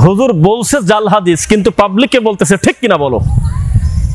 হুজুর বলছে জাল হাদিস, কিন্তু পাবলিককে বলতেছে ঠিক কিনা বলো।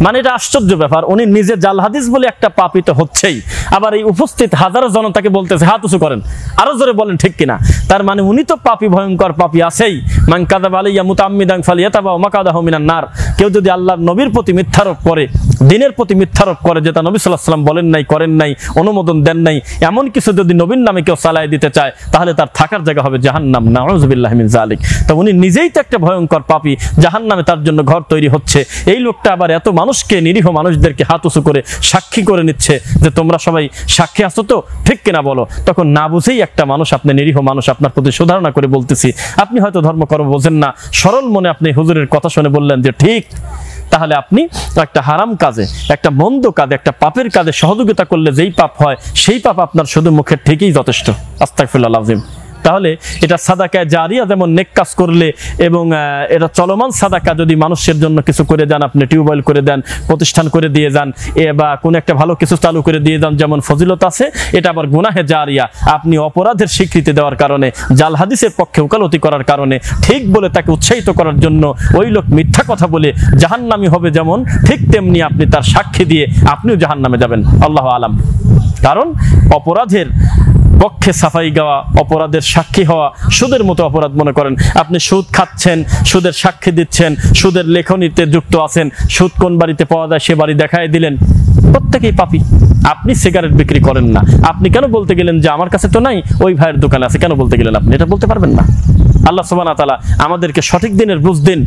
মানে এটা আশ্চর্য ব্যাপার, উনি নিজে জাল হাদিস বলে একটা পাপী তো হচ্ছেই, আবার এই উপস্থিত হাজারো জনতাকে বলতেছে হাত উঁচু করেন, আরো জোরে বলেন ঠিক কিনা। তার মানে উনি তো পাপী, ভয়ঙ্কর পাপী আছেই। মান কাযাবা আলাইয়া মুতাআম্মিদান ফালিয়াতাবাউ মাকাদাহু মিনান নার। কেউ যদি আল্লাহর নবীর প্রতি মিথ্যারোপ করে, দিনের প্রতি মিথ্যারোপ করে, যেটা নবী সাল্লাল্লাহু আলাইহি ওয়াসাল্লাম বলেন নাই, করেন নাই, অনুমোদন দেন নাই, এমন কিছু যদি নবীর নামে কেউ চালায় দিতে চায়, তাহলে তার থাকার জায়গা হবে জাহান্নাম। নাউযুবিল্লাহি মিন যালিক। তো উনি নিজেই তো একটা ভয়ঙ্কর পাপী, জাহান্নামে তার জন্য ঘর তৈরি হচ্ছে। এই লোকটা আবার এত মানুষকে, নিরীহ মানুষদেরকে হাত উঁচু করে সাক্ষী করে নিচ্ছে যে তোমরা সবাই সাক্ষী আছো তো, ঠিক কিনা বলো। তখন না বুঝেই একটা মানুষ, আপনি নিরীহ মানুষ, আপনার প্রতি সুধারণা করে বলতেছি, আপনি হয়তো ধর্মকর্ম বোঝেন না, সরল মনে আপনি হুজুরের কথা শুনে বললেন যে ঠিক, তাহলে আপনি একটা হারাম কাজে, একটা মন্দ কাজে, একটা পাপের কাজে সহযোগিতা করলে যেই পাপ হয়, সেই পাপ আপনার শুধু মুখের ঠিকই যথেষ্ট। আস্তাগফিরুল্লাহ আযীম। তাহলে এটা সাদাকা জারিয়া, যেমন নেক কাজ করলে, এবং এটা চলমান সাদাকা, যদি মানুষের জন্য কিছু করে যান, আপনি টিউবওয়েল করে দেন, প্রতিষ্ঠান করে দিয়ে যান, বা কোনো একটা ভালো কিছু চালু করে দিয়ে যান, যেমন ফজিলত আছে, এটা আবার গুনাহে জারিয়া। আপনি অপরাধের স্বীকৃতি দেওয়ার কারণে, জাল হাদিসের পক্ষে ওকালতি করার কারণে, ঠিক বলে তাকে উৎসাহিত করার জন্য ওই লোক মিথ্যা কথা বলে জাহান্নামী হবে, যেমন ঠিক তেমনি আপনি তার সাক্ষী দিয়ে আপনিও জাহান্নামে যাবেন। আল্লাহু আলাম। কারণ অপরাধের পক্ষে সাফাই গাওয়া, অপরাধের সাক্ষী হওয়া সুদের মতো অপরাধ মনে করেন। আপনি সুদ খাচ্ছেন, সুদের সাক্ষী দিচ্ছেন, সুদের লেখনীতে যুক্ত আছেন, সুদ কোন বাড়িতে পাওয়া যায় সে বাড়ি দেখায় দিলেন, প্রত্যেকেই পাপী। আপনি সিগারেট বিক্রি করেন না, আপনি কেন বলতে গেলেন যে আমার কাছে তো নাই, ওই ভাইয়ের দোকানে আছে, কেন বলতে গেলেন? আপনি এটা বলতে পারবেন না। আল্লাহ সুবহানাহু ওয়া তাআলা আমাদেরকে সঠিক দিনের বুঝ দিন,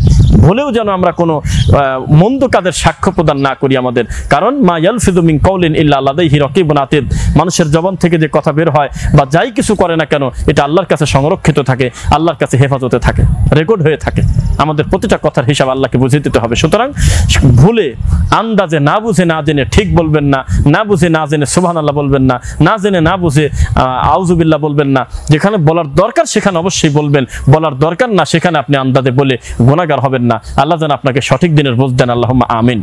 ভুলেও যেন আমরা কোনো মন্দ কাজের সাক্ষ্য প্রদান না করি আমাদের। কারণ মা ইয়ালফিযু মিন কাউলিন ইল্লা লাদাইহি রাকিবুন আতীদ। মানুষের জবান থেকে যে কথা বের হয় বা যাই কিছু করে না কেন, এটা আল্লাহর কাছে সংরক্ষিত থাকে, আল্লাহর কাছে হেফাজতে থাকে, রেকর্ড হয়ে থাকে। আমাদের প্রতিটা কথার হিসাব আল্লাহকে বুঝিয়ে দিতে হবে। সুতরাং ভুলে, আন্দাজে, না বুঝে না জেনে ঠিক বলবেন না, না বুঝে না জেনে সুবহানাল্লাহ বলবেন না, না জেনে না বুঝে আউযুবিল্লাহ বলবেন না। যেখানে বলার দরকার সেখানে অবশ্যই বলবেন, বলার দরকার না সেখানে আপনি আন্দাজে বলে গুনাহগার হবেন না। আল্লাহ যেন আপনাকে সঠিক দিনের বুঝ দেন। আল্লাহুম্মা আমিন।